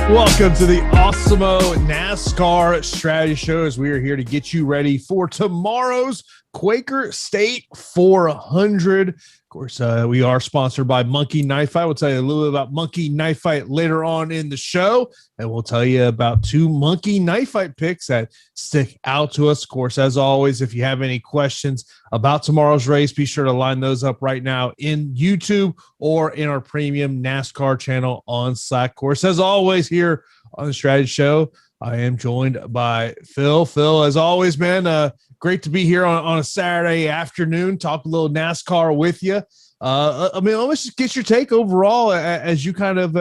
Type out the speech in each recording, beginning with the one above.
Welcome to the Awesemo NASCAR Strategy Show, as we are here to get you ready for tomorrow's Quaker State 400. Of course, we are sponsored by Monkey Knife Fight. We'll tell you a little bit about Monkey Knife Fight later on in the show, and we'll tell you about two Monkey Knife Fight picks that stick out to us. Of course, as always, if you have any questions about tomorrow's race, be sure to line those up right now in YouTube or in our premium NASCAR channel on Slack. Of course, as always, here on the Strategy Show, I am joined by Phill. Phill, as always, man, great to be here on a Saturday afternoon, talk a little NASCAR with you. Let's just get your take overall as you kind of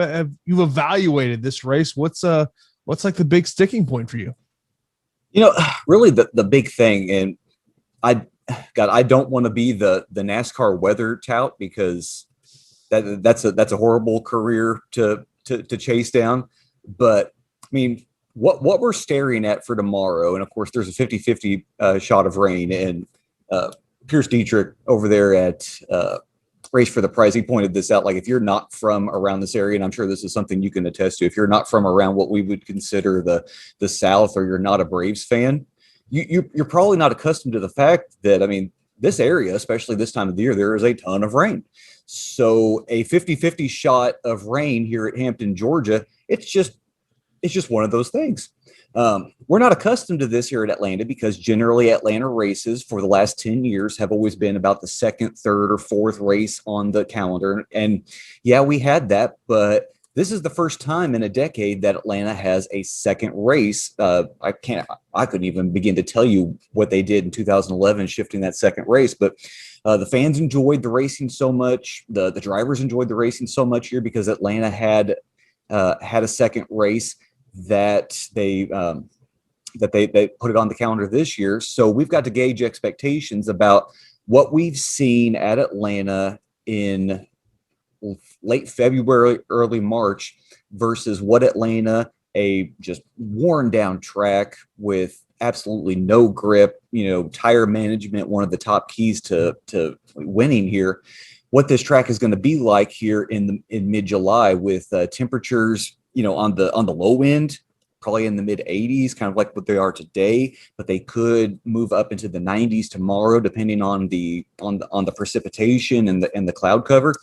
you've evaluated this race. What's like the big sticking point for you? You know, really the big thing, and I don't want to be the NASCAR weather tout, because that's a horrible career to chase down. But I mean, what we're staring at for tomorrow, and of course there's a 50-50 shot of rain, and Pierce Dietrich over there at Race for the Prize, he pointed this out. Like, if you're not from around this area, and I'm sure this is something you can attest to, if you're not from around what we would consider the South, or you're not a Braves fan, you're probably not accustomed to the fact that, I mean, this area, especially this time of the year, there is a ton of rain. So a 50-50 shot of rain here at Hampton, Georgia, it's just one of those things. We're not accustomed to this here at Atlanta, because generally Atlanta races for the last 10 years have always been about the second, third, or fourth race on the calendar. And yeah, we had that, but this is the first time in a decade that Atlanta has a second race. I couldn't even begin to tell you what they did in 2011, shifting that second race, but the fans enjoyed the racing so much. The drivers enjoyed the racing so much here, because Atlanta had a second race that they put it on the calendar this year. So we've got to gauge expectations about what we've seen at Atlanta in late February, early March, versus what Atlanta, a just worn down track with absolutely no grip, tire management, one of the top keys to winning here, what this track is going to be like here in mid-July, with temperatures, on the low end, probably in the mid 80s, kind of like what they are today, but they could move up into the 90s tomorrow, depending on the precipitation and the cloud cover.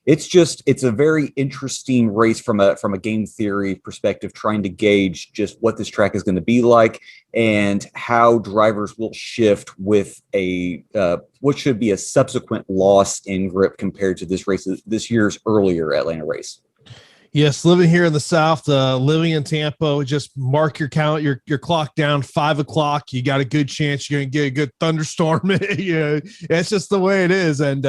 It's a very interesting race from a game theory perspective, trying to gauge just what this track is going to be like and how drivers will shift with what should be a subsequent loss in grip compared to this year's earlier Atlanta race. Yes, living here in the South, living in Tampa, just mark your clock down 5 o'clock. You got a good chance you're going to get a good thunderstorm. It's just the way it is. And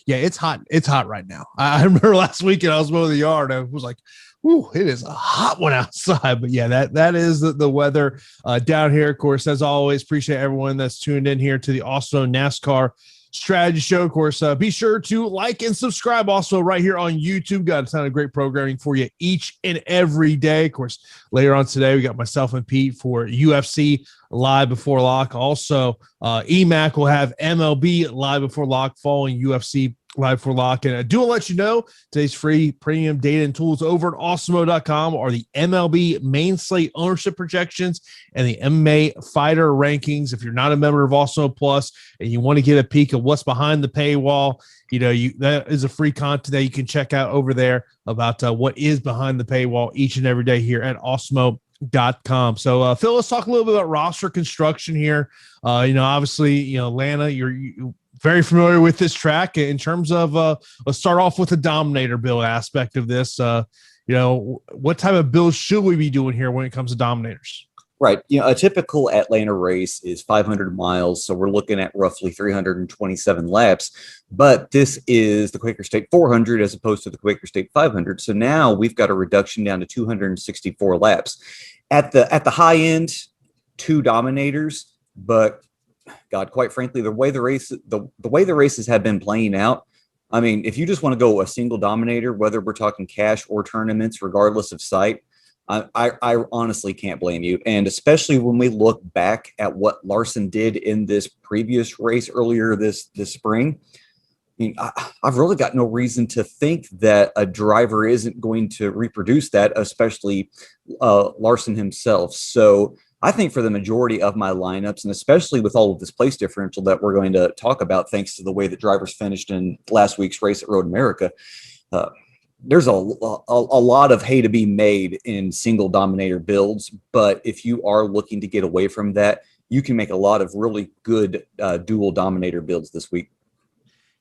it's hot. It's hot right now. I remember last weekend I was mowing the yard. I was like, "Ooh, it is a hot one outside." But yeah, that is the weather down here. Of course, as always, appreciate everyone that's tuned in here to the Awesemo NASCAR Strategy Show. Of course, be sure to like and subscribe also right here on YouTube. Got a ton of great programming for you each and every day. Of course, later on today, we got myself and Pete for UFC Live Before Lock. Also, EMAC will have MLB Live Before Lock following UFC Live Before Lock. And I do want to let you know, today's free premium data and tools over at Awesemo.com are the MLB main slate ownership projections and the MMA fighter rankings. If you're not a member of Awesemo Plus and you want to get a peek of what's behind the paywall, that is a free content that you can check out over there about what is behind the paywall each and every day here at Awesemo.com. So Phill, let's talk a little bit about roster construction here. Obviously, Atlanta, you're very familiar with this track in terms of let's start off with the Dominator build aspect of this. What type of build should we be doing here when it comes to Dominators? Right. A typical Atlanta race is 500 miles. So we're looking at roughly 327 laps, but this is the Quaker State 400 as opposed to the Quaker State 500. So now we've got a reduction down to 264 laps at the high end, 2 Dominators. But God, quite frankly, the way the races have been playing out, I mean, if you just want to go a single Dominator, whether we're talking cash or tournaments, regardless of site, I honestly can't blame you. And especially when we look back at what Larson did in this previous race earlier this spring, mean, I've really got no reason to think that a driver isn't going to reproduce that, especially Larson himself. So I think for the majority of my lineups, and especially with all of this place differential that we're going to talk about, thanks to the way that drivers finished in last week's race at Road America, there's a lot of hay to be made in single dominator builds. But if you are looking to get away from that, you can make a lot of really good dual dominator builds this week.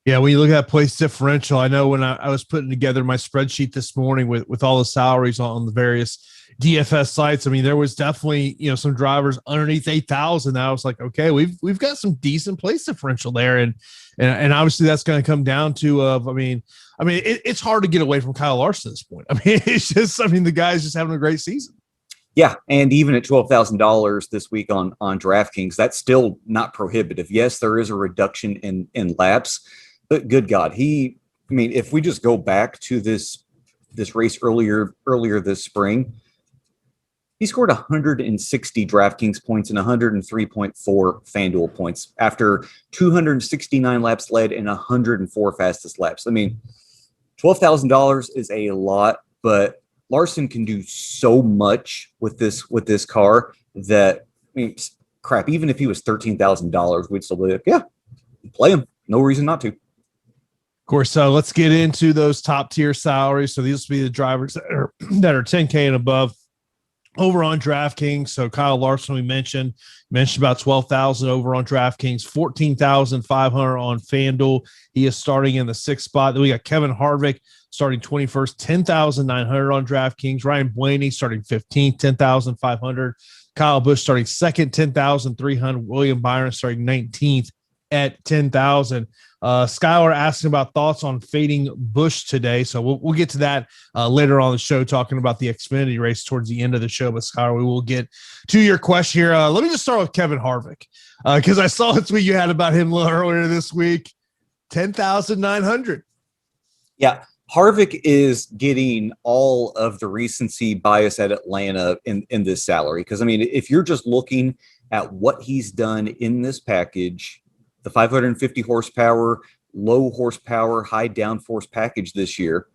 Yeah, when you look at place differential, I know when I was putting together my spreadsheet this morning with all the salaries on the various DFS sites, I mean, there was definitely, some drivers underneath 8,000. I was like, okay, we've got some decent place differential there, and obviously that's going to come down to it's hard to get away from Kyle Larson at this point. I mean, it's just, the guy's just having a great season. Yeah, and even at $12,000 this week on DraftKings, that's still not prohibitive. Yes, there is a reduction in laps. But good God, if we just go back to this race earlier this spring, he scored 160 DraftKings points and 103.4 FanDuel points after 269 laps led and 104 fastest laps. I mean, $12,000 is a lot, but Larson can do so much with this car that, crap, even if he was $13,000, we'd still be like, yeah, play him. No reason not to. Of course, let's get into those top tier salaries. So these will be the drivers that are 10K and above over on DraftKings. So Kyle Larson, we mentioned about 12,000 over on DraftKings, 14,500 on FanDuel. He is starting in the 6th spot. Then we got Kevin Harvick starting 21st, 10,900 on DraftKings. Ryan Blaney starting 15th, 10,500. Kyle Busch starting 2nd, 10,300. William Byron starting 19th at 10,000. Skylar asking about thoughts on fading Busch today. So we'll get to that later on the show, talking about the Xfinity race towards the end of the show. But Skylar, we will get to your question here. Let me just start with Kevin Harvick, because I saw a tweet you had about him earlier this week. 10,900. Yeah. Harvick is getting all of the recency bias at Atlanta in this salary. Because, if you're just looking at what he's done in this package, the 550 horsepower, low horsepower, high downforce package this year,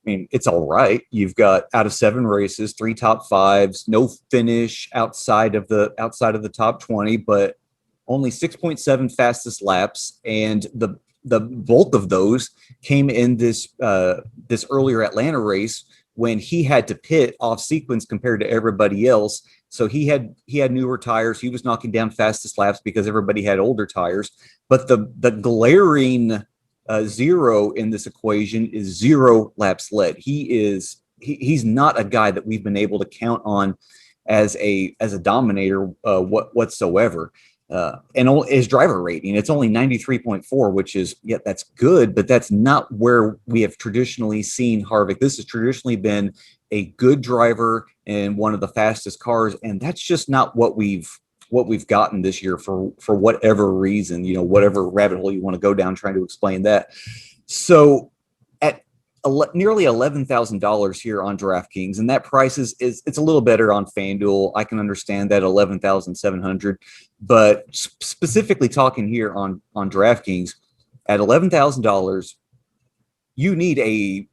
it's all right. You've got out of 7 races, 3 top 5s, no finish outside of the top 20, but only 6.7 fastest laps, and the both of those came in this earlier Atlanta race when he had to pit off sequence compared to everybody else. So he had newer tires. He was knocking down fastest laps because everybody had older tires. But the glaring zero in this equation is 0 laps led. He's not a guy that we've been able to count on as a dominator whatsoever. And his driver rating, it's only 93.4, which is, that's good, but that's not where we have traditionally seen Harvick. This has traditionally been a good driver and one of the fastest cars, and that's just not what we've gotten this year for whatever reason, whatever rabbit hole you want to go down trying to explain that. So at nearly $11,000 here on DraftKings, and that price is it's a little better on FanDuel. I can understand that, 11,700, but specifically talking here on DraftKings at $11,000, you need a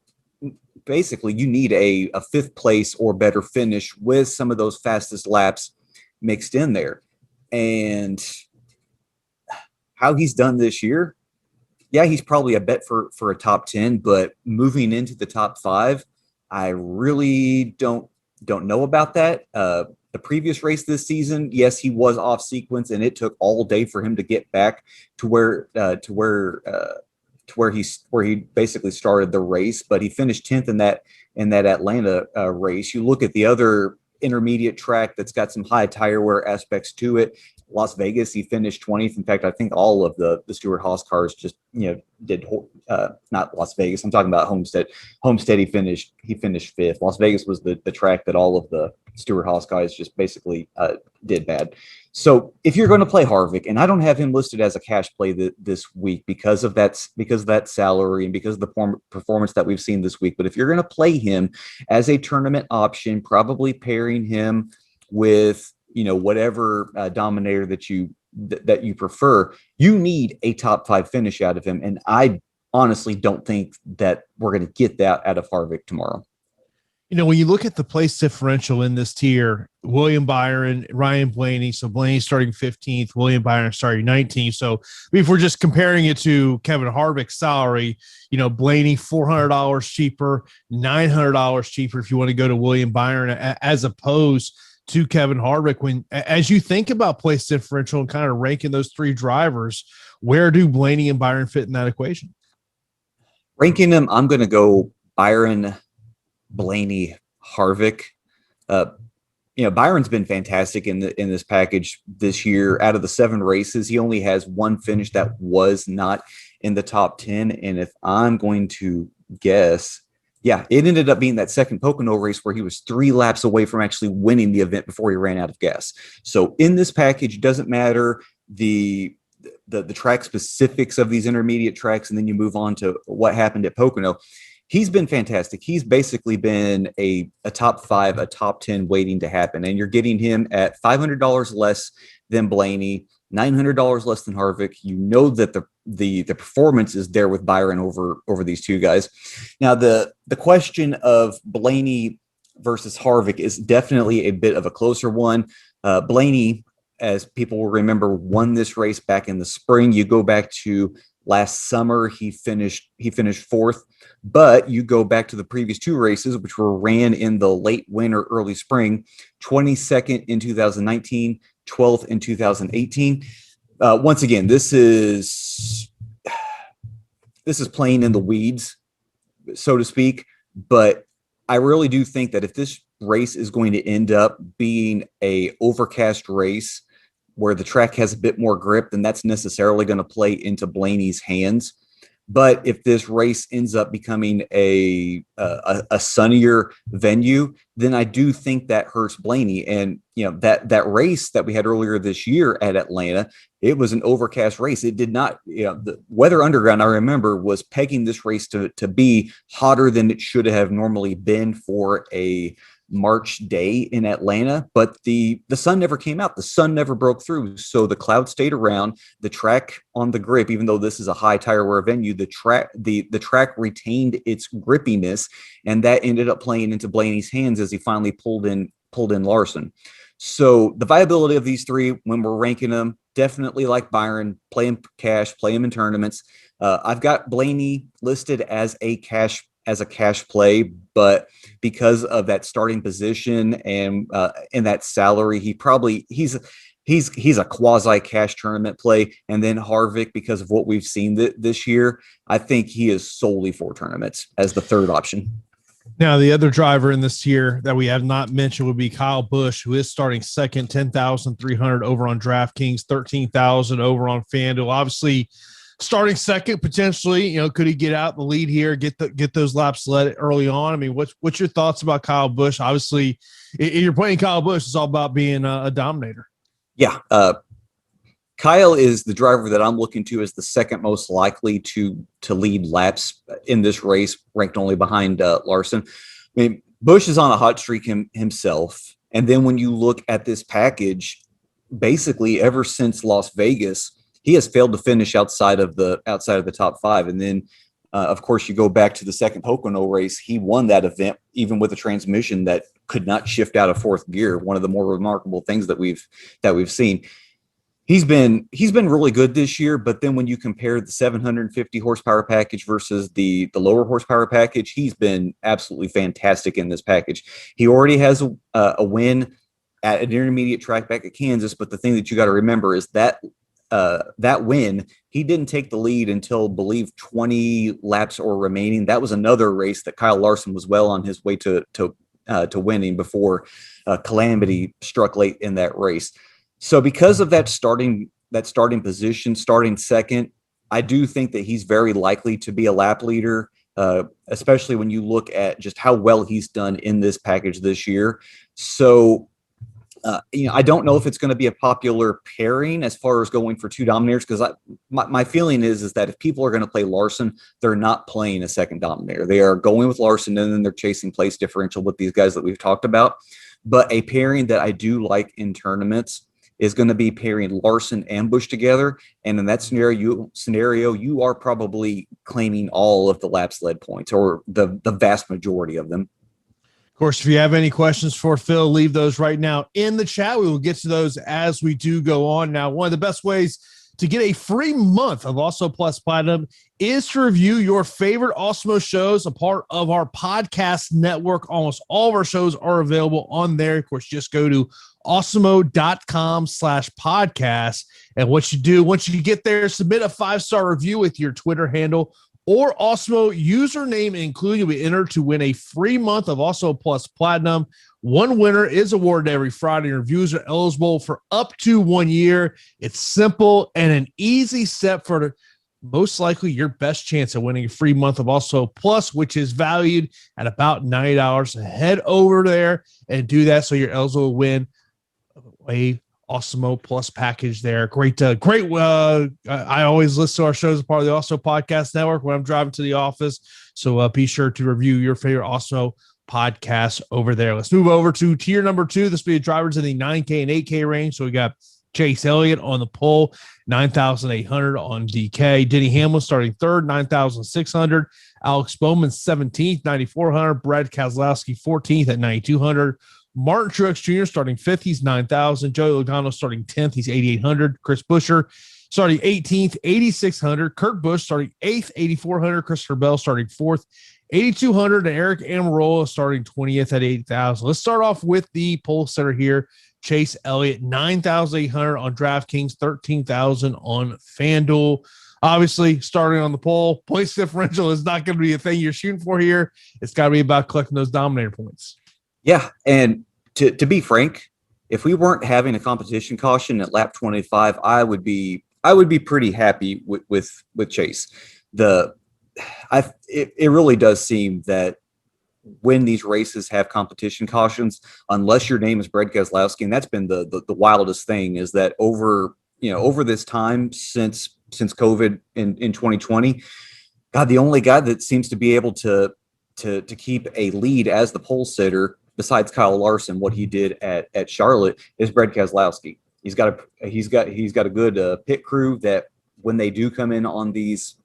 5th place or better finish with some of those fastest laps mixed in there. And how he's done this year, he's probably a bet for a top 10, but moving into the top 5, I really don't know about that. The previous race this season, yes, he was off sequence, and it took all day for him to get back to where he basically started the race. But he finished 10th in that Atlanta race. You look at the other intermediate track that's got some high tire wear aspects to it. Las Vegas, he finished 20th. In fact, I think all of the Stewart-Haas cars just did not Las Vegas. I'm talking about Homestead. Homestead, he finished 5th. Las Vegas was the track that all of the Stewart-Haas guys just basically did bad. So if you're going to play Harvick, and I don't have him listed as a cash play this week because of that salary and because of the performance that we've seen this week, but if you're going to play him as a tournament option, probably pairing him with whatever dominator that you that you prefer, you need a top 5 finish out of him. And I honestly don't think that we're going to get that out of Harvick tomorrow. You know, when you look at the place differential in this tier, William Byron, Ryan Blaney. So Blaney starting 15th, William Byron starting 19th. So if we're just comparing it to Kevin Harvick's salary, you know, Blaney $400 cheaper, $900 cheaper if you want to go to William Byron, as opposed to Kevin Harvick. When, as you think about place differential and kind of ranking those 3 drivers, where do Blaney and Byron fit in that equation? Ranking them, I'm going to go Byron, Blaney, Harvick. Byron's been fantastic in this package this year. Out of the 7 races, he only has 1 finish that was not in the top 10. And if I'm going to guess, it ended up being that second Pocono race where he was 3 laps away from actually winning the event before he ran out of gas. So in this package, doesn't matter the track specifics of these intermediate tracks, and then you move on to what happened at Pocono. He's been fantastic. He's basically been a top 5, a top 10 waiting to happen. And you're getting him at $500 less than Blaney, $900 less than Harvick. You know that the performance is there with Byron over these 2 guys. Now, the question of Blaney versus Harvick is definitely a bit of a closer one. Blaney, as people will remember, won this race back in the spring. You go back to last summer, he finished 4th, but you go back to the previous 2 races, which were ran in the late winter, early spring, 22nd in 2019, 12th in 2018. Once again, this is playing in the weeds, so to speak, but I really do think that if this race is going to end up being a overcast race where the track has a bit more grip, then that's necessarily going to play into Blaney's hands. But if this race ends up becoming a sunnier venue, then I do think that hurts Blaney. And that race that we had earlier this year at Atlanta, it was an overcast race. It did not, the Weather Underground, I remember, was pegging this race to be hotter than it should have normally been for a March day in Atlanta, but the sun never came out. The sun never broke through. So the clouds stayed around. The track on the grip, even though this is a high tire wear venue, the track retained its grippiness, and that ended up playing into Blaney's hands as he finally pulled in Larson. So the viability of these 3, when we're ranking them, definitely like Byron, play him cash, play him in tournaments. I've got Blaney listed as a cash play, but because of that starting position and that salary, he's a quasi cash tournament play. And then Harvick, because of what we've seen this year, I think he is solely for tournaments as the 3rd option. Now, the other driver in this tier that we have not mentioned would be Kyle Busch, who is starting 2nd, 10,300 over on DraftKings, 13,000 over on FanDuel. Obviously, starting 2nd, potentially, could he get out the lead here, get those laps led early on? I mean, what's your thoughts about Kyle Busch? Obviously, if you're playing Kyle Busch, it's all about being a dominator. Yeah. Kyle is the driver that I'm looking to as the 2nd most likely to lead laps in this race, ranked only behind Larson. I mean, Busch is on a hot streak himself. And then when you look at this package, basically ever since Las Vegas, he has failed to finish outside of the top 5. And then, of course, you go back to the second Pocono race. He won that event, even with a transmission that could not shift out of 4th gear. One of the more remarkable things that we've seen. He's been really good this year. But then when you compare the 750 horsepower package versus the lower horsepower package, he's been absolutely fantastic in this package. He already has a win at an intermediate track back at Kansas. But the thing that you got to remember is that win, he didn't take the lead until, I believe, 20 laps or remaining. That was another race that Kyle Larson was well on his way to winning before calamity struck late in that race. So because of that starting position, starting 2nd, I do think that he's very likely to be a lap leader, especially when you look at just how well he's done in this package this year. So I don't know if it's going to be a popular pairing as far as going for 2 dominators, because my feeling is that if people are going to play Larson, they're not playing a 2nd dominator. They are going with Larson, and then they're chasing place differential with these guys that we've talked about. But a pairing that I do like in tournaments is going to be pairing Larson and Busch together. And in that scenario, you are probably claiming all of the laps led points, or the vast majority of them. Of course, if you have any questions for Phill, leave those right now in the chat. We will get to those as we do go on. Now, one of the best ways to get a free month of Awesemo Plus Platinum is to review your favorite Awesemo shows, a part of our podcast network. Almost all of our shows are available on there. Of course, just go to awesemo.com/podcast. And what you do once you get there, submit a 5-star review with your Twitter handle or Awesemo username included. You'll be entered to win a free month of Awesemo Plus Platinum. One winner is awarded every Friday. Reviews are eligible for up to 1 year. It's simple and an easy step for most likely your best chance of winning a free month of Awesemo Plus, which is valued at about $90. So head over there and do that so you're eligible to win a Awesemo Plus package there. Great. I always listen to our shows as part of the Awesemo Podcast Network when I'm driving to the office. So be sure to review your favorite Awesemo podcast over there. Let's move over to tier number 2. This will be drivers in the 9K and 8K range. So we got Chase Elliott on the pole, 9,800 on DK. Denny Hamlin starting third, 9,600. Alex Bowman 17th, 9,400. Brad Keselowski 14th at 9,200. Martin Truex Jr. starting 5th, he's 9,000. Joey Logano starting 10th, he's 8,800. Chris Buescher starting 18th, 8,600. Kurt Busch starting 8th, 8,400. Christopher Bell starting 4th, 8,200. And Eric Almirola starting 20th at 8,000. Let's start off with the pole sitter here. Chase Elliott, 9,800 on DraftKings, 13,000 on FanDuel. Obviously, starting on the pole, points differential is not going to be a thing you're shooting for here. It's got to be about collecting those dominator points. Yeah, and to be frank, if we weren't having a competition caution at lap 25, I would be pretty happy with Chase. It really does seem that when these races have competition cautions, unless your name is Brad Keselowski, and that's been the wildest thing, is that over this time since COVID in 2020, God, the only guy that seems to be able to keep a lead as the pole sitter, besides Kyle Larson, what he did at Charlotte, is Brad Keselowski. He's got a good pit crew that when they do come in on these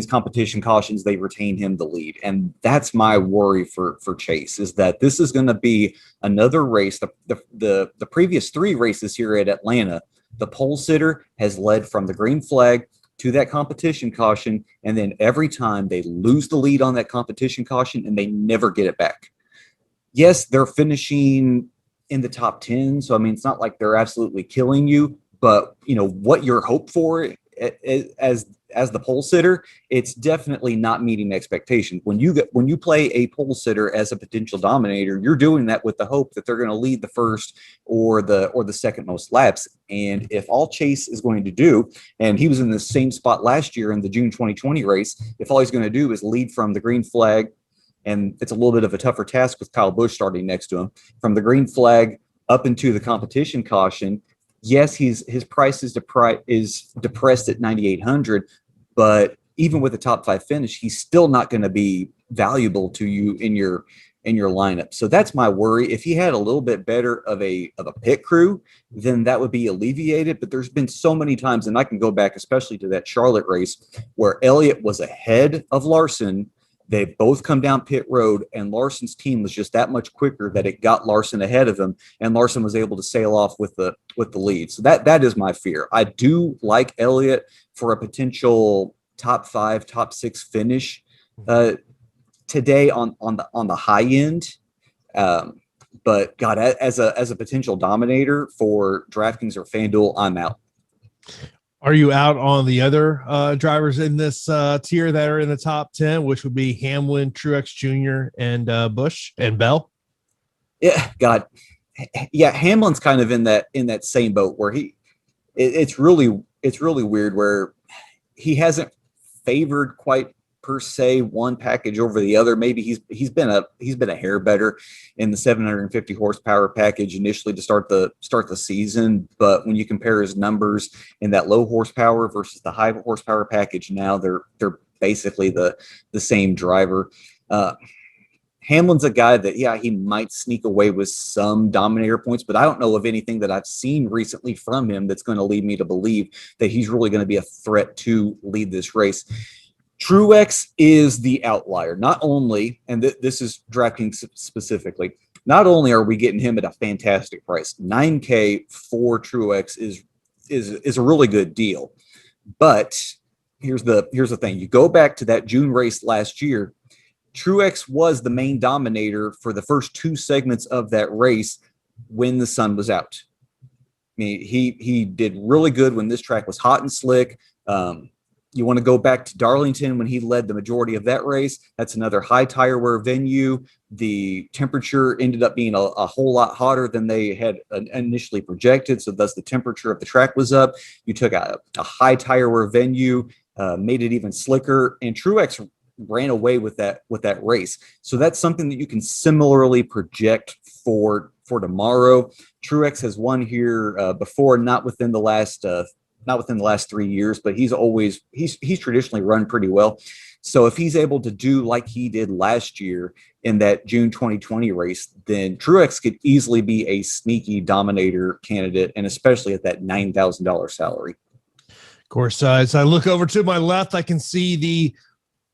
competition cautions, they retain him the lead. And that's my worry for Chase, is that this is going to be another race. The previous 3 races here at Atlanta, the pole sitter has led from the green flag to that competition caution, and then every time they lose the lead on that competition caution and they never get it back. Yes, they're finishing in the top 10, so I mean, it's not like they're absolutely killing you, but what you're hoped for as the pole sitter, it's definitely not meeting expectations. When you play a pole sitter as a potential dominator, you're doing that with the hope that they're going to lead the first or the second most laps. And if all Chase is going to do, and he was in the same spot last year in the June 2020 race, if all he's going to do is lead from the green flag, and it's a little bit of a tougher task with Kyle Busch starting next to him, from the green flag up into the competition caution, yes, his price is depressed at 9,800, but even with a top 5 finish, he's still not going to be valuable to you in your lineup. So that's my worry. If he had a little bit better of a pit crew, then that would be alleviated. But there's been so many times, and I can go back especially to that Charlotte race, where Elliott was ahead of Larson. They both come down pit road, and Larson's team was just that much quicker that it got Larson ahead of him, and Larson was able to sail off with the lead. So that is my fear. I do like Elliott for a potential top 5, top 6 finish today on the high end. But God, as a potential dominator for DraftKings or FanDuel, I'm out. Are you out on the other drivers in this tier that are in the top 10, which would be Hamlin, Truex Jr., and Busch and Bell? Yeah, God, yeah. Hamlin's kind of in that same boat where it's really weird where he hasn't favored quite per se one package over the other. Maybe he's been a hair better in the 750 horsepower package initially to start the season, but when you compare his numbers in that low horsepower versus the high horsepower package now, they're basically the same driver. Hamlin's a guy that, yeah, he might sneak away with some dominator points, but I don't know of anything that I've seen recently from him that's going to lead me to believe that he's really going to be a threat to lead this race. Truex is the outlier. Not only, and this is DraftKings specifically, not only are we getting him at a fantastic price, $9K for Truex is a really good deal. But here's the thing. You go back to that June race last year, Truex was the main dominator for the first 2 segments of that race when the sun was out. I mean, he did really good when this track was hot and slick. You want to go back to Darlington when he led the majority of that race. That's another high tire wear venue. The temperature ended up being a whole lot hotter than they had initially projected, so thus the temperature of the track was up. You took a high tire wear venue, made it even slicker, and Truex ran away with that race. So that's something that you can similarly project for tomorrow. Truex has won here before, not within the last 3 years, but he's traditionally run pretty well. So if he's able to do like he did last year in that June 2020 race, then Truex could easily be a sneaky dominator candidate, and especially at that $9,000 salary. Of course, as I look over to my left, I can see the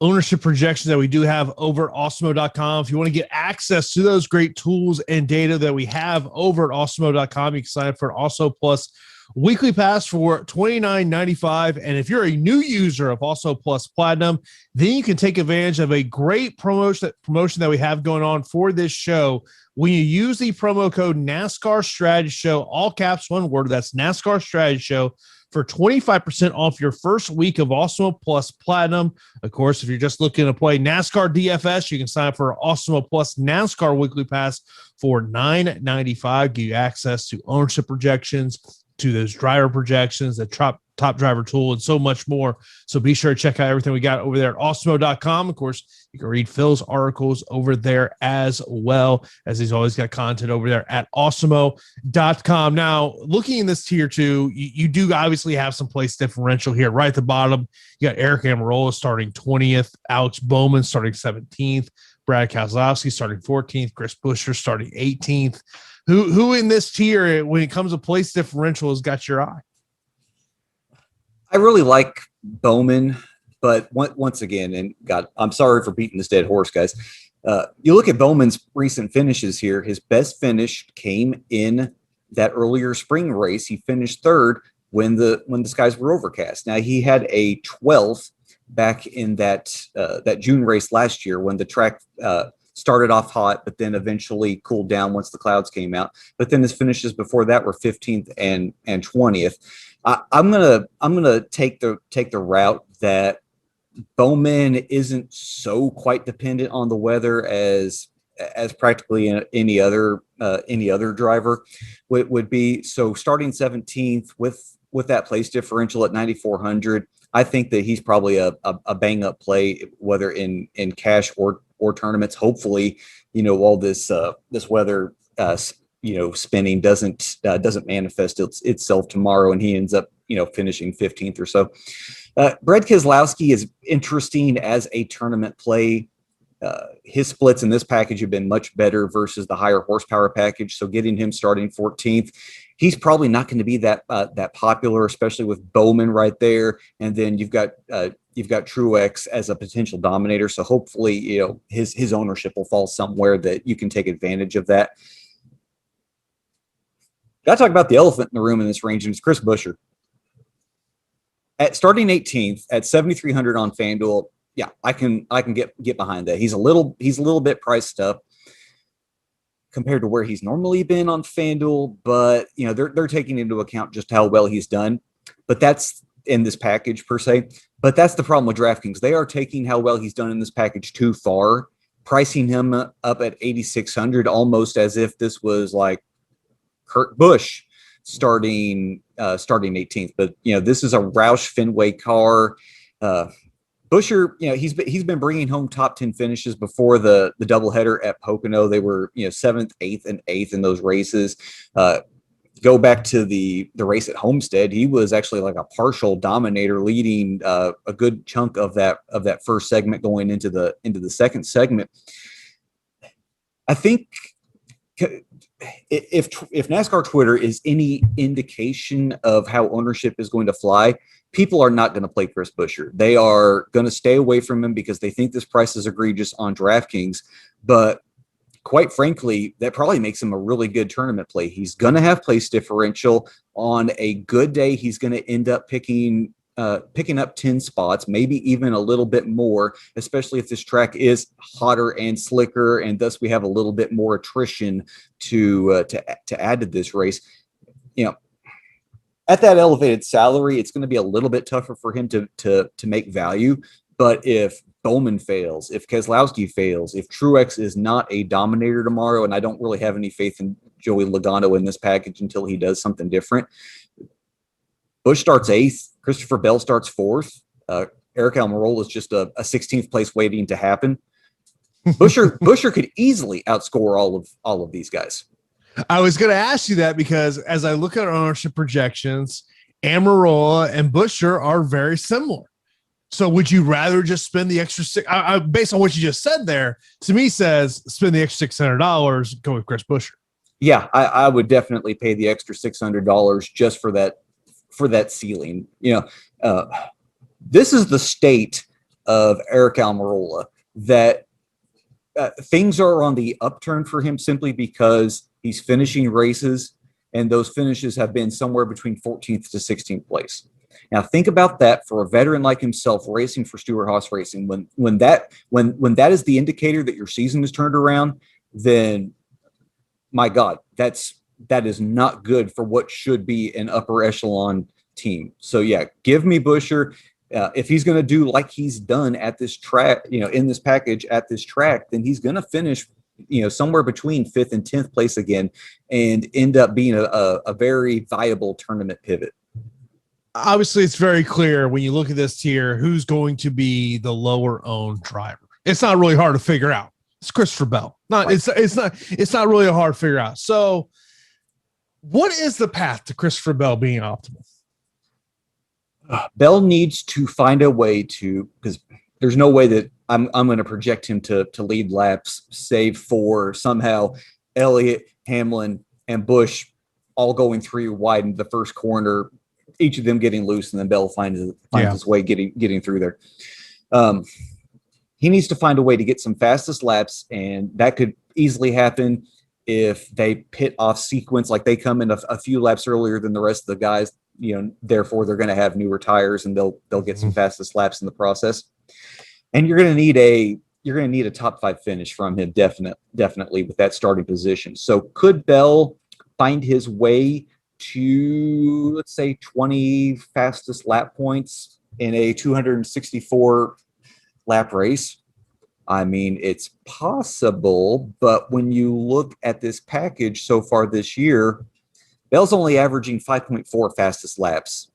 ownership projections that we do have over at Awesemo.com. If you want to get access to those great tools and data that we have over at Awesemo.com, you can sign up for an Also Plus weekly pass for $29.95. And if you're a new user of Also Plus Platinum, then you can take advantage of a great promotion that we have going on for this show. When you use the promo code NASCAR Strategy Show, all caps, one word, that's NASCAR Strategy Show, for 25% off your first week of Awesemo Plus Platinum. Of course, if you're just looking to play NASCAR DFS, you can sign up for Awesemo Plus NASCAR Weekly Pass for $9.95. Give you access to ownership projections, to those driver projections, the top driver tool, and so much more. So be sure to check out everything we got over there at Awesemo.com. Of course, you can read Phil's articles over there as well, as he's always got content over there at Awesemo.com. Now, looking in this tier 2, you do obviously have some place differential here. Right at the bottom, you got Eric Almirola starting 20th, Alex Bowman starting 17th, Brad Keselowski starting 14th, Chris Buescher starting 18th. Who in this tier, when it comes to place differential, has got your eye? I really like Bowman, but once again, and God, I'm sorry for beating this dead horse, guys. You look at Bowman's recent finishes here. His best finish came in that earlier spring race. He finished 3rd when the skies were overcast. Now, he had a 12th back in that June race last year when the track started off hot, but then eventually cooled down once the clouds came out. But then his finishes before that were 15th and 20th. I'm gonna take the route that Bowman isn't so quite dependent on the weather as practically any other driver would be. So starting 17th with that place differential at 9,400, I think that he's probably a bang up play, whether in cash or tournaments. Hopefully, all this weather spinning doesn't manifest itself tomorrow, and he ends up finishing 15th or so. Brad Keselowski is interesting as a tournament play. His splits in this package have been much better versus the higher horsepower package. So getting him starting 14th, he's probably not going to be that popular, especially with Bowman right there. And then you've got Truex as a potential dominator. So hopefully, his ownership will fall somewhere that you can take advantage of that. Got to talk about the elephant in the room in this range, and it's Chris Buescher. At starting 18th at 7,300 on FanDuel. Yeah, I can get behind that. He's a little bit priced up compared to where he's normally been on FanDuel, but they're taking into account just how well he's done. But that's in this package per se. But that's the problem with DraftKings. They are taking how well he's done in this package too far, pricing him up at 8,600, almost as if this was like Kurt Busch starting 18th. But this is a Roush Fenway car. Buescher, he's been bringing home top 10 finishes before the doubleheader at Pocono. They were 7th, 8th, and 8th in those races. Go back to the race at Homestead, he was actually like a partial dominator, leading a good chunk of that first segment going into the second segment. I think if NASCAR Twitter is any indication of how ownership is going to fly, people are not going to play Chris Buescher. They are going to stay away from him because they think this price is egregious on DraftKings. But quite frankly, that probably makes him a really good tournament play. He's going to have place differential. On a good day, he's going to end up picking up 10 spots, maybe even a little bit more, especially if this track is hotter and slicker, and thus we have a little bit more attrition to add to this race. At that elevated salary, it's going to be a little bit tougher for him to make value. But if Bowman fails, if Keselowski fails, if Truex is not a dominator tomorrow, and I don't really have any faith in Joey Logano in this package until he does something different, Busch starts 8th. Christopher Bell starts 4th. Eric Almirola is just a 16th place waiting to happen. Buescher could easily outscore all of these guys. I was going to ask you that because as I look at ownership projections, Almirola and Buescher are very similar. So would you rather just spend the extra based on what you just said there, to me says spend the extra $600, go with Chris Buescher. Yeah, I would definitely pay the extra $600 just for that ceiling. This is the state of Eric Almirola, that things are on the upturn for him simply because he's finishing races, and those finishes have been somewhere between 14th to 16th place. Now think about that for a veteran like himself racing for Stewart-Haas Racing. When that is the indicator that your season is turned around, then my God, that is not good for what should be an upper echelon team. So yeah, give me Buescher. If he's going to do like he's done at this track, in this package at this track, then he's going to finish, somewhere between 5th and 10th place again, and end up being a very viable tournament pivot. Obviously, it's very clear when you look at this tier who's going to be the lower owned driver. It's not really hard to figure out. It's Christopher Bell. Right. It's not really hard to figure out. So, what is the path to Christopher Bell being optimal? Bell needs to find a way to, because there's no way that I'm going to project him to lead laps, save for somehow Elliott, Hamlin, and Busch all going 3 wide in the first corner, each of them getting loose, and then Bell finds his way getting through there. He needs to find a way to get some fastest laps, and that could easily happen if they pit off sequence, like they come in a few laps earlier than the rest of the guys. Therefore they're going to have newer tires, and they'll get some fastest laps in the process. And you're going to need a top 5 finish from him, definitely with that starting position. So could Bell find his way to, let's say, 20 fastest lap points in a 264 lap race? I mean, it's possible, but when you look at this package so far this year, Bell's only averaging 5.4 fastest laps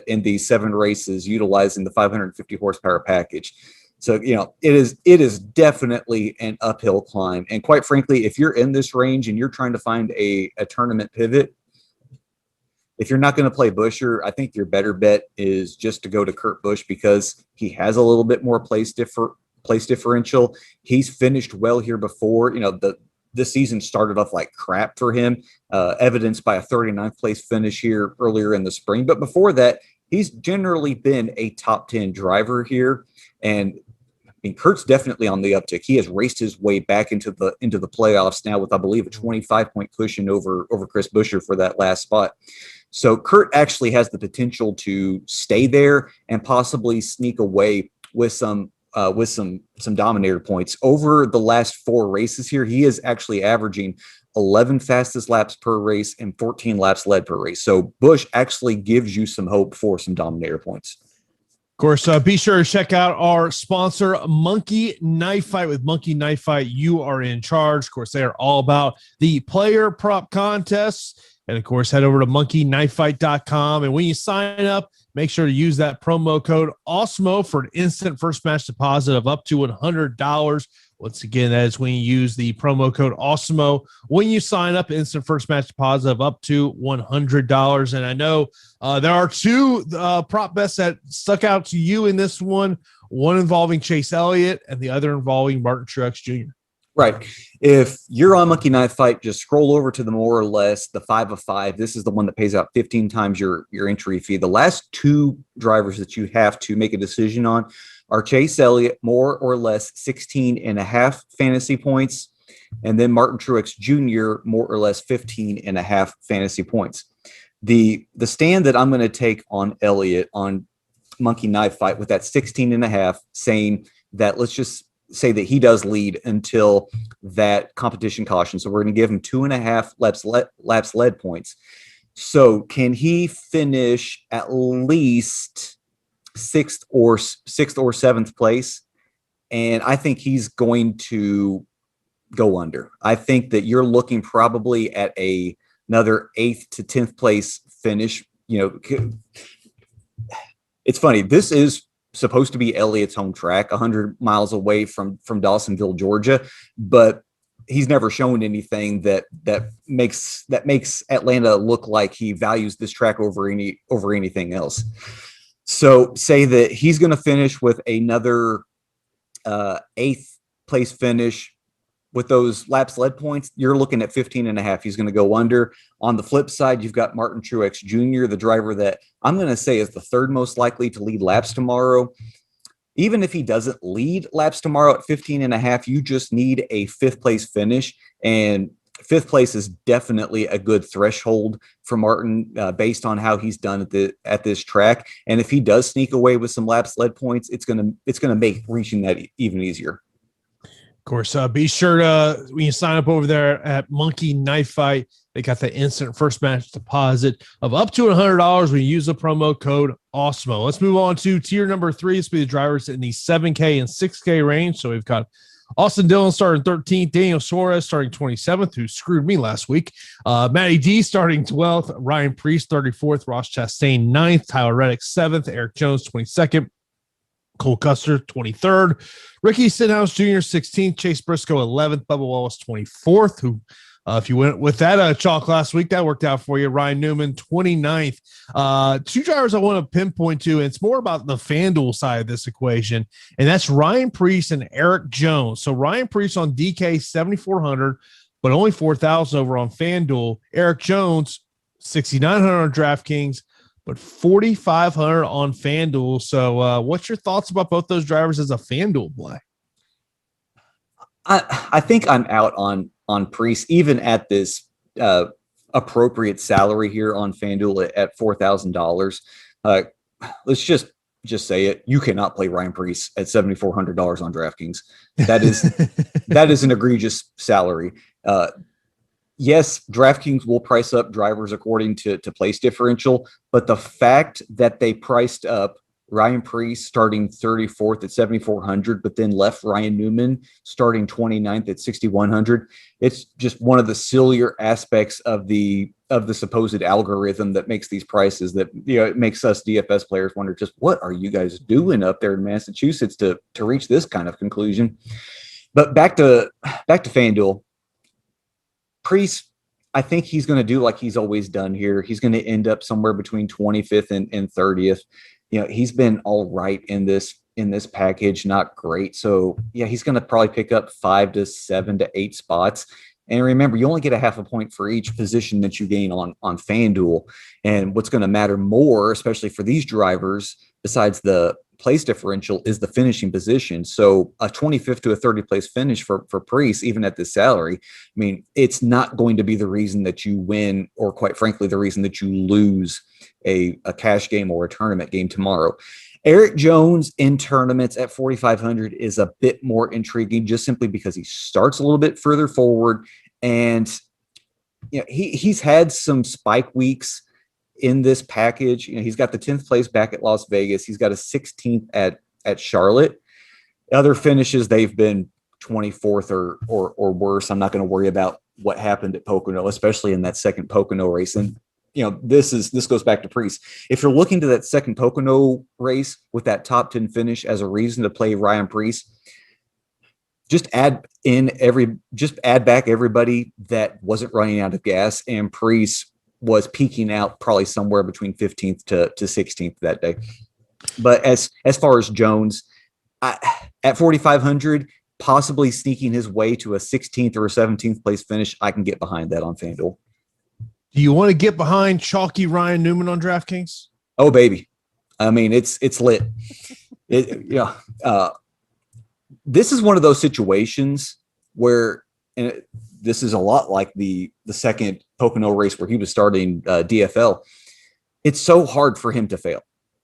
in these 7 races utilizing the 550 horsepower package. So, it is definitely an uphill climb. And quite frankly, if you're in this range and you're trying to find a tournament pivot, if you're not going to play Buescher, I think your better bet is just to go to Kurt Busch, because he has a little bit more place differential. He's finished well here before. This season started off like crap for him, evidenced by a 39th place finish here earlier in the spring. But before that, he's generally been a top 10 driver here. And Kurt's definitely on the uptick. He has raced his way back into the playoffs now with, I believe, a 25-point cushion over Chris Buescher for that last spot. So Kurt actually has the potential to stay there and possibly sneak away with some dominator points. Over the last 4 races here, he is actually averaging 11 fastest laps per race and 14 laps led per race. So Busch actually gives you some hope for some dominator points. Of course, be sure to check out our sponsor, Monkey Knife Fight. With Monkey Knife Fight, you are in charge. Of course, they are all about the player prop contests. And of course, head over to monkeyknifefight.com. And when you sign up, make sure to use that promo code Awesemo for an instant first match deposit of up to $100. Once again, that is when you use the promo code Awesemo. When you sign up, instant first match deposit of up to $100. And I know there are 2 prop bets that stuck out to you in this one involving Chase Elliott and the other involving Martin Truex Jr. Right. If you're on Monkey Knife Fight, just scroll over to the more or less the 5 of 5. This is the one that pays out 15 times your entry fee. The last two drivers that you have to make a decision on are Chase Elliott, more or less 16.5 fantasy points, and then Martin Truex Jr., more or less 15.5 fantasy points. The stand that I'm going to take on Elliott on Monkey Knife Fight with that 16.5, saying that let's just say that he does lead until that competition caution. So we're going to give him 2.5 laps led points. So can he finish at least sixth or seventh place? And I think he's going to go under. I think that you're looking probably at another 8th to 10th place finish. It's funny. This is supposed to be Elliott's home track, 100 miles away from Dawsonville, Georgia, but he's never shown anything that makes Atlanta look like he values this track over anything else. So say that he's going to finish with another 8th place finish with those laps led points. You're looking at 15.5. He's going to go under. On the flip side, you've got Martin Truex Jr., the driver that I'm going to say is the third most likely to lead laps tomorrow. Even if he doesn't lead laps tomorrow at 15.5, you just need a 5th place finish. And 5th place is definitely a good threshold for Martin based on how he's done at this track. And if he does sneak away with some laps led points, it's going to make reaching that even easier. Of course, be sure to, when you sign up over there at Monkey Knife Fight, they got the instant first match deposit of up to $100 when you use the promo code Awesemo. Let's move on to tier number 3. This will be the drivers in the 7K and 6K range. So we've got Austin Dillon starting 13th, Daniel Suarez starting 27th, who screwed me last week. Matty D starting 12th, Ryan Preece 34th, Ross Chastain 9th, Tyler Reddick 7th, Eric Jones 22nd, Cole Custer 23rd, Ricky Stenhouse Jr. 16th, Chase Briscoe 11th, Bubba Wallace 24th, who if you went with that chalk last week, that worked out for you. Ryan Newman 29th. Two drivers I want to pinpoint to, and it's more about the FanDuel side of this equation, and that's Ryan Preece and Eric Jones. So Ryan Preece on DK 7,400, but only 4,000 over on FanDuel. Eric Jones 6,900 on DraftKings, but 4,500 on FanDuel. So what's your thoughts about both those drivers as a FanDuel play? I think I'm out on Preece, even at this appropriate salary here on FanDuel at $4,000. Let's just say it. You cannot play Ryan Preece at $7,400 on DraftKings. That is an egregious salary. Yes, DraftKings will price up drivers according to place differential, but the fact that they priced up Ryan Preece starting 34th at 7,400, but then left Ryan Newman starting 29th at 6,100. It's just one of the sillier aspects of the supposed algorithm that makes these prices that, it makes us DFS players wonder, just what are you guys doing up there in Massachusetts to reach this kind of conclusion? But back to FanDuel. Preece, I think he's going to do like he's always done here. He's going to end up somewhere between 25th and 30th. He's been all right in this package, not great. So yeah, he's going to probably pick up 5 to 7 to 8 spots. And remember, you only get a half a point for each position that you gain on FanDuel. And what's going to matter more, especially for these drivers, besides the place differential, is the finishing position. So a 25th to a 30th place finish for Preece, even at this salary, I mean, it's not going to be the reason that you win, or quite frankly, the reason that you lose a cash game or a tournament game tomorrow. Eric Jones in tournaments at 4,500 is a bit more intriguing, just simply because he starts a little bit further forward, and he's had some spike weeks in this package. He's got the 10th place back at Las Vegas. He's got a 16th at Charlotte. Other finishes, they've been 24th or worse. I'm not going to worry about what happened at Pocono, especially in that second Pocono race. And this goes back to Preece. If you're looking to that second Pocono race with that top 10 finish as a reason to play Ryan Preece, just add back everybody that wasn't running out of gas, and Preece was peaking out probably somewhere between 15th to 16th that day. But as far as Jones, at 4,500, possibly sneaking his way to a 16th or a 17th place finish, I can get behind that on FanDuel. Do you want to get behind chalky Ryan Newman on DraftKings? Oh, baby. I mean, it's lit. This is one of those situations where, and this is a lot like the second Pocono race where he was starting DFL. It's so hard for him to fail.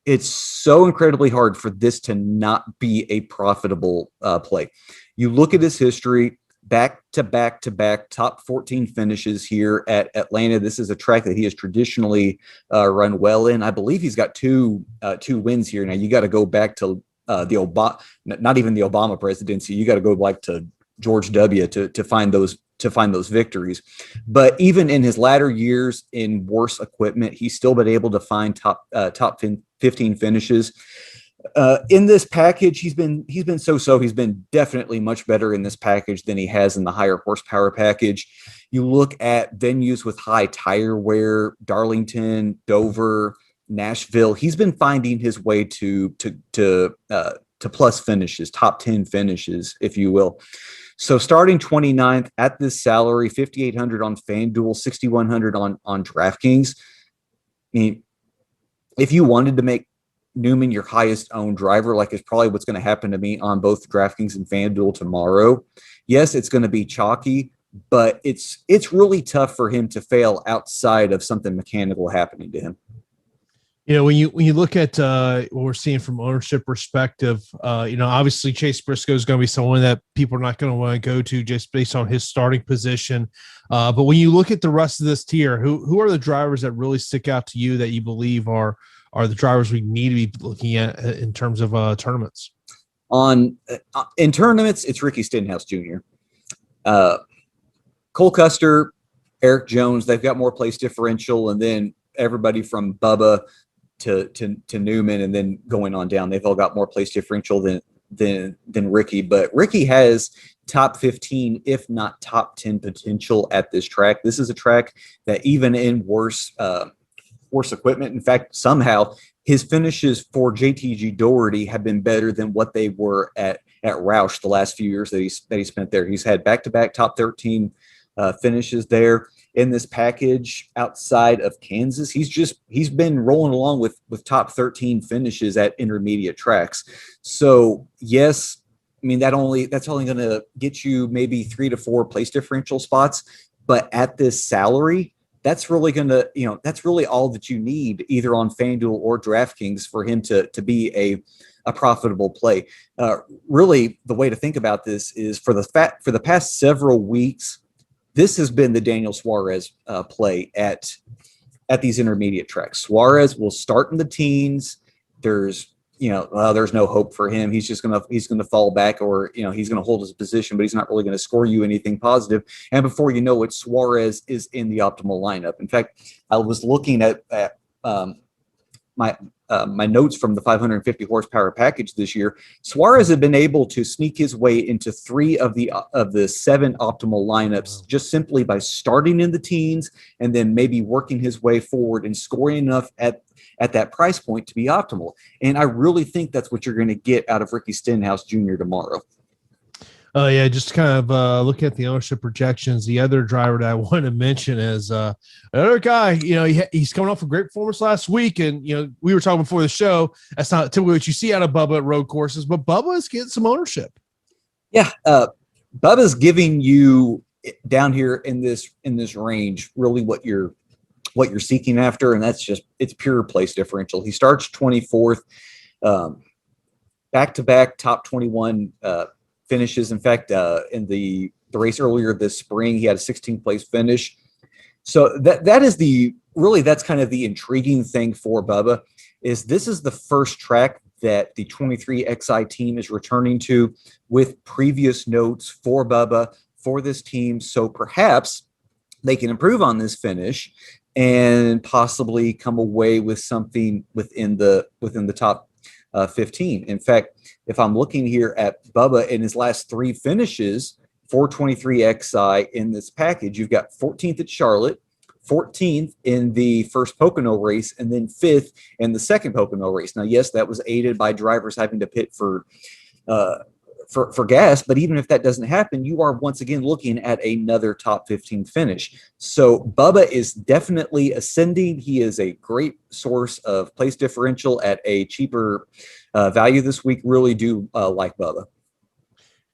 It's so incredibly hard for this to not be a profitable play. You look at his history, back to back top 14 finishes here at Atlanta. This is a track that he has traditionally run well in. I believe he's got two wins here. Now you got to go back to the Obama, not even the Obama presidency. You got to go back to George W. to find those victories. But even in his latter years in worse equipment, he's still been able to find top 15 finishes. In this package, he's been so-so. He's been definitely much better in this package than he has in the higher horsepower package. You look at venues with high tire wear, Darlington, Dover, Nashville. He's been finding his way to plus finishes, top 10 finishes, if you will. So starting 29th at this salary, 5,800 on FanDuel, 6,100 on DraftKings. I mean, if you wanted to make Newman your highest owned driver, like it's probably what's going to happen to me on both DraftKings and FanDuel tomorrow. Yes, it's going to be chalky, but it's really tough for him to fail outside of something mechanical happening to him. You know, when you look at what we're seeing from ownership perspective, obviously Chase Briscoe is going to be someone that people are not going to want to go to just based on his starting position. But when you look at the rest of this tier, who are the drivers that really stick out to you that you believe are the drivers we need to be looking at in terms of tournaments? In tournaments, it's Ricky Stenhouse Jr., Cole Custer, Eric Jones. They've got more place differential, and then everybody from Bubba to Newman, and then going on down, they've all got more place differential than Ricky. But Ricky has top 15, if not top 10 potential at this track. This is a track that even in worse equipment, in fact, somehow his finishes for JTG Doherty have been better than what they were at Roush the last few years that he spent there. He's had back-to-back top 13 finishes there. In this package outside of Kansas, he's been rolling along with top 13 finishes at intermediate tracks. So yes, I mean that's only going to get you maybe 3 to 4 place differential spots, but at this salary, that's really that's really all that you need either on FanDuel or DraftKings for him to be a profitable play. Really, the way to think about this is for the past several weeks, this has been the Daniel Suarez play at these intermediate tracks. Suarez will start in the teens. There's no hope for him. He's gonna fall back, or he's gonna hold his position, but he's not really going to score you anything positive. And before you know it, Suarez is in the optimal lineup. In fact, I was looking at my notes from the 550 horsepower package this year. Suarez had been able to sneak his way into 3 of the 7 optimal lineups just simply by starting in the teens and then maybe working his way forward and scoring enough at that price point to be optimal. And I really think that's what you're going to get out of Ricky Stenhouse Jr. tomorrow. Yeah, just kind of look at the ownership projections. The other driver that I want to mention is another guy. He's coming off a great performance last week, and we were talking before the show. That's not typically what you see out of Bubba at road courses, but Bubba is getting some ownership. Yeah, Bubba's giving you down here in this range really what you're seeking after, and it's pure place differential. He starts 24th, back-to-back top 21 finishes. In fact, in the race earlier this spring, he had a 16th place finish. So that's kind of the intriguing thing for Bubba is this is the first track that the 23XI team is returning to with previous notes for Bubba for this team. So perhaps they can improve on this finish and possibly come away with something within the top 15. In fact, if I'm looking here at Bubba in his last 3 finishes for 23XI in this package, you've got 14th at Charlotte, 14th in the first Pocono race, and then 5th in the second Pocono race. Now, yes, that was aided by drivers having to pit for for gas. But even if that doesn't happen, you are once again looking at another top 15 finish. So Bubba is definitely ascending. He is a great source of place differential at a cheaper value this week. Really do like Bubba.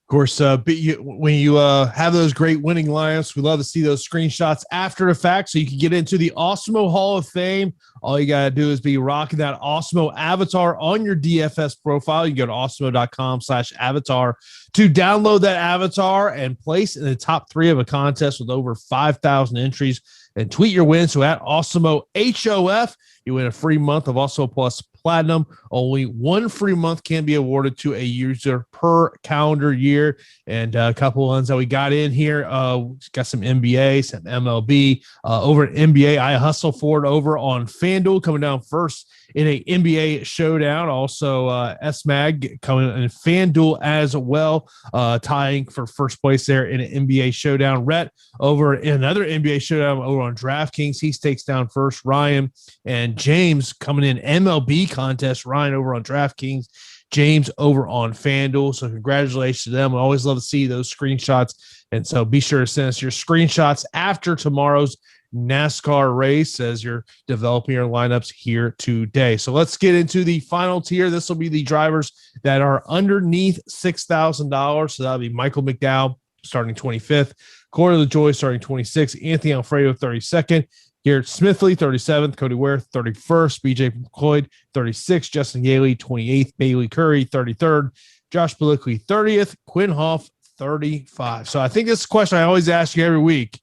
Of course, when you have those great winning lineups, we love to see those screenshots after the fact so you can get into the Awesemo Hall of Fame. All you got to do is be rocking that Awesemo avatar on your DFS profile. You can go to awesemo.com/avatar to download that avatar and place in the top 3 of a contest with over 5,000 entries, and tweet your win. So at Awesemo HOF, you win a free month of Awesemo Plus Platinum. Only 1 free month can be awarded to a user per calendar year. And a couple of ones that we got in here. Got some NBA, some MLB. Over at NBA, I hustle forward over on FanDuel, coming down first in a NBA showdown. Also, SMAG coming in FanDuel as well, tying for first place there in an NBA showdown. Rhett over in another NBA showdown over on DraftKings. He takes down first. Ryan and James coming in MLB contest. Ryan over on DraftKings, James over on FanDuel. So congratulations to them. I always love to see those screenshots. And so be sure to send us your screenshots after tomorrow's NASCAR race as you're developing your lineups here today. So let's get into the final tier. This will be the drivers that are underneath $6,000. So that'll be Michael McDowell starting 25th, Corey LaJoie starting 26th, Anthony Alfredo 32nd, Garrett Smithley 37th, Cody Ware 31st, BJ McLeod 36th, Justin Gailey 28th, Bailey Curry 33rd, Josh Bilicki 30th, Quinn Hoff 35. So I think this is a question I always ask you every week.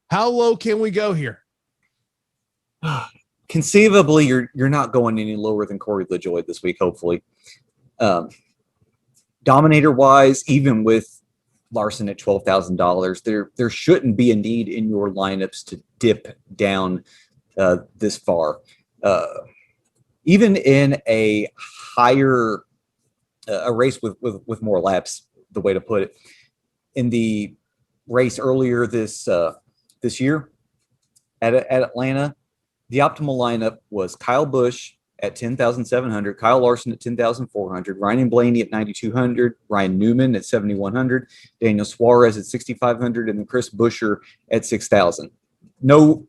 How low can we go here? Conceivably, you're not going any lower than Corey LaJoie this week, hopefully. Dominator-wise, even with Larson at $12,000, there shouldn't be a need in your lineups to dip down this far. Even in a higher a race with more laps, the way to put it. In the race earlier this year at Atlanta, the optimal lineup was Kyle Busch at 10,700, Kyle Larson at 10,400, Ryan Blaney at 9,200, Ryan Newman at 7,100, Daniel Suarez at 6,500, and then Chris Buescher at 6,000. No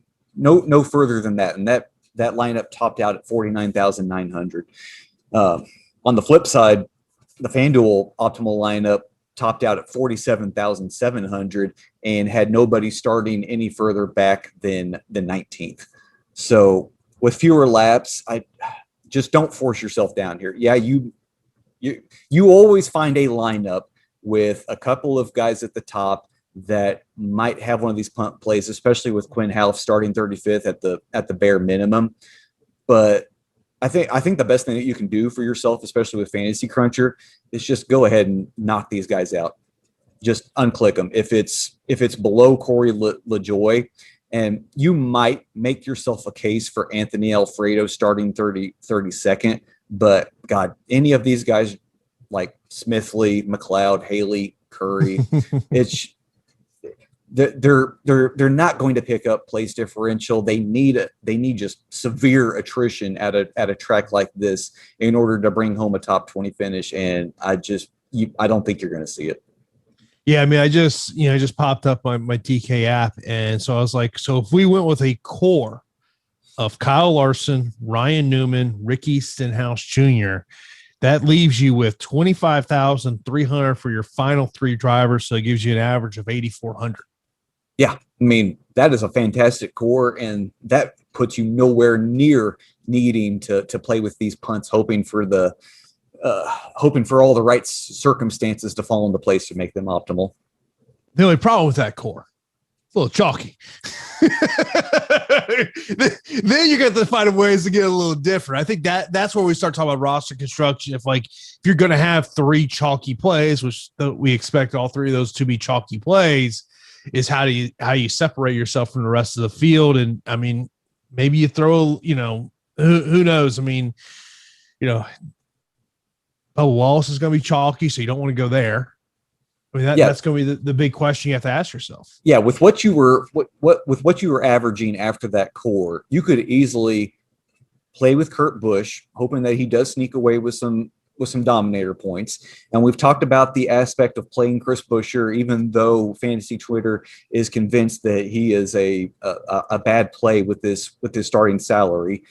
further than that. And that lineup topped out at 49,900. On the flip side, the FanDuel optimal lineup topped out at 47,700 and had nobody starting any further back than the 19th. So with fewer laps, I just don't force yourself down here. Yeah, you always find a lineup with a couple of guys at the top that might have one of these punt plays, especially with Quinn Half starting 35th at the bare minimum. But I think the best thing that you can do for yourself, especially with Fantasy Cruncher, is just go ahead and knock these guys out. Just unclick them. If it's below Corey LaJoie, and you might make yourself a case for Anthony Alfredo starting 32nd, but God, any of these guys like Smithley, McLeod, Haley, Curry, they're not going to pick up place differential. They need just severe attrition at a track like this in order to bring home a top 20 finish. And I don't think you're going to see it. Yeah, I mean, I just popped up my DK app, and so I was like, so if we went with a core of Kyle Larson, Ryan Newman, Ricky Stenhouse Jr., that leaves you with 25,300 for your final 3 drivers, so it gives you an average of 8,400. Yeah, I mean, that is a fantastic core, and that puts you nowhere near needing to play with these punts, hoping for all the right circumstances to fall into place to make them optimal. The only problem with that core, it's a little chalky. Then you got to find ways to get a little different. I think that's where we start talking about roster construction. If you're going to have 3 chalky plays, which we expect all 3 of those to be chalky plays, is how you separate yourself from the rest of the field. And I mean, maybe you throw, who knows? I mean, Wallace is going to be chalky, so you don't want to go there. I mean, that's going to be the big question you have to ask yourself. Yeah, with what you were averaging after that core, you could easily play with Kurt Busch, hoping that he does sneak away with some dominator points. And we've talked about the aspect of playing Chris Buescher, even though fantasy Twitter is convinced that he is a bad play with this starting salary.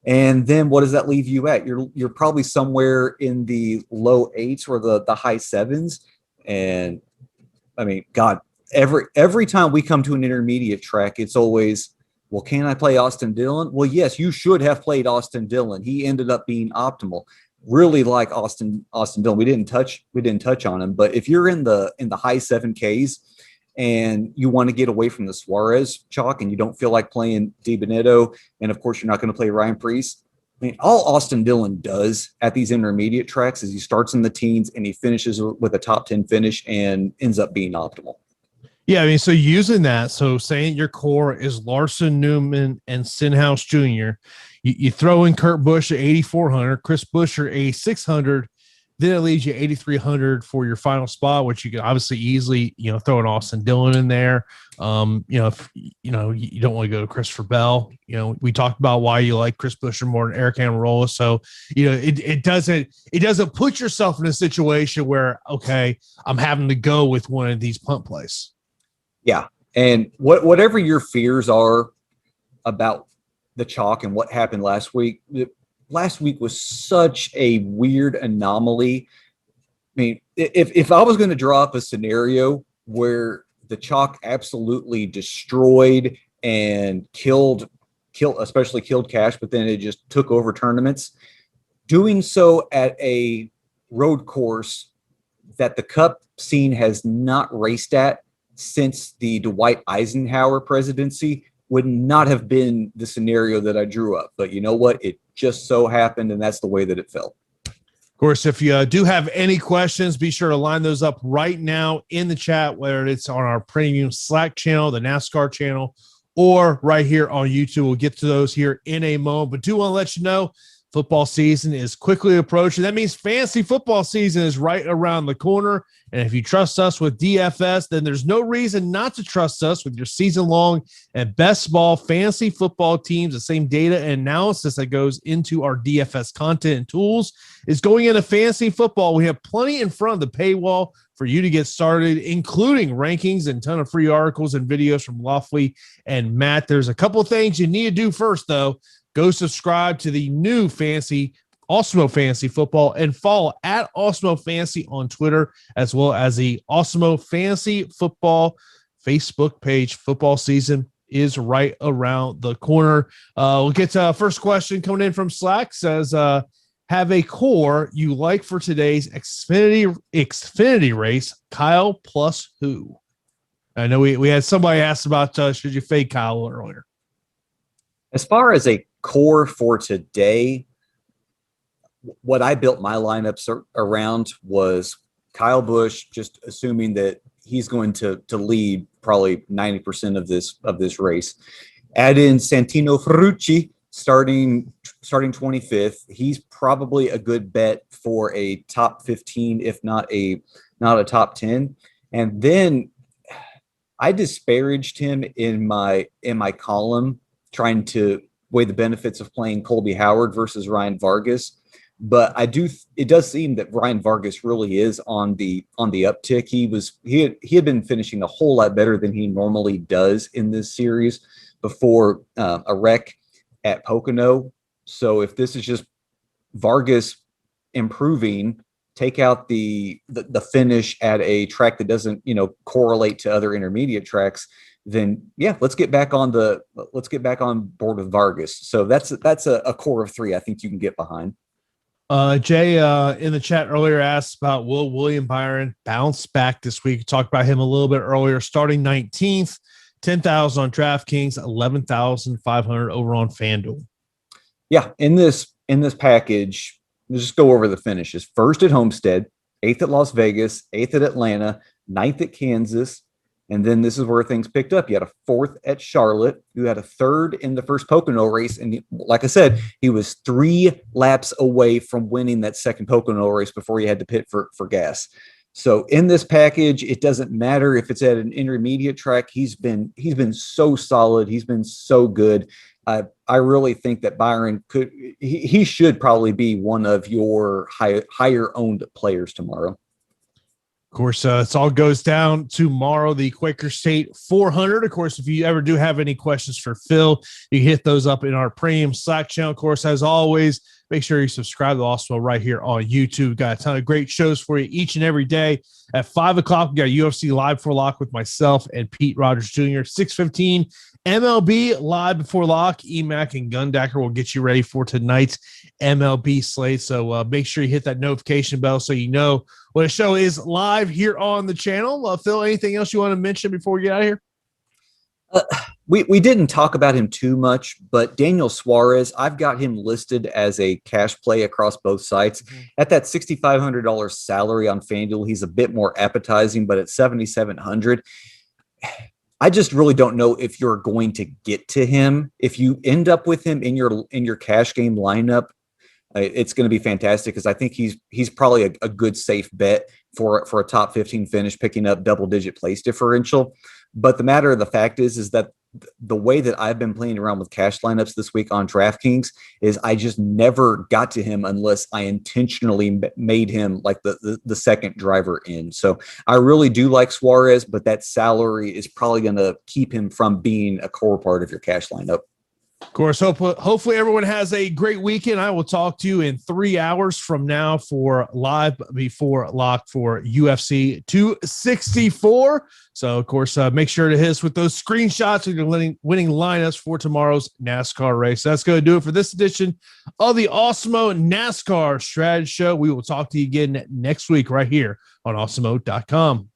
And then what does that leave you at? You're probably somewhere in the low 8s or the high 7s. And I mean, God, every time we come to an intermediate track, it's always, well, can I play Austin Dillon? Well, yes, you should have played Austin Dillon. He ended up being optimal. Really like Austin Dillon. We didn't touch on him, but if you're in the high 7Ks and you want to get away from the Suarez chalk and you don't feel like playing DiBenedetto, and of course you're not going to play Ryan Preece. I mean, all Austin Dillon does at these intermediate tracks is he starts in the teens and he finishes with a top 10 finish and ends up being optimal. Yeah, I mean, so using that, so saying your core is Larson, Newman, and Stenhouse Jr., you throw in Kurt Busch at 8,400, Chris Buescher 8,600, then it leaves you 8,300 for your final spot, which you can obviously easily, throw an Austin Dillon in there. If you don't want to go to Christopher Bell, we talked about why you like Chris Buescher more than Eric Almirola. So, it doesn't put yourself in a situation where, okay, I'm having to go with one of these punt plays. Yeah. And whatever your fears are about the chalk and what happened last week was such a weird anomaly. I mean, if I was going to draw up a scenario where the chalk absolutely destroyed and especially killed cash, but then it just took over tournaments, doing so at a road course that the Cup scene has not raced at since the Dwight Eisenhower presidency would not have been the scenario that I drew up. But you know what? It just so happened, and that's the way that it fell. Of course, if you do have any questions, be sure to line those up right now in the chat, whether it's on our premium Slack channel, the NASCAR channel, or right here on YouTube. We'll get to those here in a moment. But do want to let you know, football season is quickly approaching. That means fantasy football season is right around the corner. And if you trust us with DFS, then there's no reason not to trust us with your season-long and best ball fantasy football teams. The same data and analysis that goes into our DFS content and tools is going into fantasy football. We have plenty in front of the paywall for you to get started, including rankings and a ton of free articles and videos from Lofley and Matt. There's a couple of things you need to do first, though. Go subscribe to the new Awesemo Fantasy Football and follow at Awesemo Fantasy on Twitter, as well as the Awesemo Fantasy Football Facebook page. Football season is right around the corner. We'll get to first question coming in from Slack. Says, have a core you like for today's Xfinity race, Kyle plus who? I know we had somebody asked about should you fade Kyle earlier. As far as a core for today, what I built my lineups around was Kyle Busch, just assuming that he's going to lead probably 90% of this race. Add in Santino Ferrucci starting 25th. He's probably a good bet for a top 15, if not a top 10. And then I disparaged him in my column, trying to weigh the benefits of playing Colby Howard versus Ryan Vargas. But it does seem that Ryan Vargas really is on the uptick. He had been finishing a whole lot better than he normally does in this series before a wreck at Pocono. So if this is just Vargas improving, take out the finish at a track that doesn't, correlate to other intermediate tracks, then yeah, let's get back on board with Vargas. So that's a core of 3 I think you can get behind. Jay in the chat earlier asked about will William Byron bounce back this week. Talked about him a little bit earlier, starting 19th, 10,000 on DraftKings, 11,500 over on FanDuel. Yeah, in this package, let's just go over the finishes. First at Homestead, 8th at Las Vegas, 8th at Atlanta, 9th at Kansas. And then this is where things picked up. You had a 4th at Charlotte. You had a 3rd in the first Pocono race. And like I said, he was 3 laps away from winning that second Pocono race before he had to pit for gas. So in this package, it doesn't matter if it's at an intermediate track. He's been so solid. He's been so good. I really think that Byron he should probably be one of your higher owned players tomorrow. Of course, it all goes down tomorrow, the Quaker State 400. Of course, if you ever do have any questions for Phill, you can hit those up in our premium Slack channel. Of course, as always, make sure you subscribe to Awesemo right here on YouTube. Got a ton of great shows for you each and every day. At 5 o'clock, we got UFC Live Before Lock with myself and Pete Rogers Jr. 6:15, MLB Live Before Lock. EMAC and Gundacker will get you ready for tonight's MLB slate. So make sure you hit that notification bell so you know when a show is live here on the channel. Phill, anything else you want to mention before we get out of here? We didn't talk about him too much, but Daniel Suarez, I've got him listed as a cash play across both sites. At that $6,500 salary on FanDuel, he's a bit more appetizing, but at $7,700, I just really don't know if you're going to get to him. If you end up with him in your cash game lineup, it's going to be fantastic because I think he's probably a good safe bet for a top 15 finish, picking up double-digit place differential. But the matter of the fact is that the way that I've been playing around with cash lineups this week on DraftKings is I just never got to him unless I intentionally made him like the second driver in. So I really do like Suarez, but that salary is probably going to keep him from being a core part of your cash lineup. Of course, hopefully everyone has a great weekend. I will talk to you in 3 hours from now for Live Before Lock for UFC 264. So, of course, make sure to hit us with those screenshots of your winning lineups for tomorrow's NASCAR race. That's going to do it for this edition of the Awesemo NASCAR Strategy Show. We will talk to you again next week right here on Awesemo.com.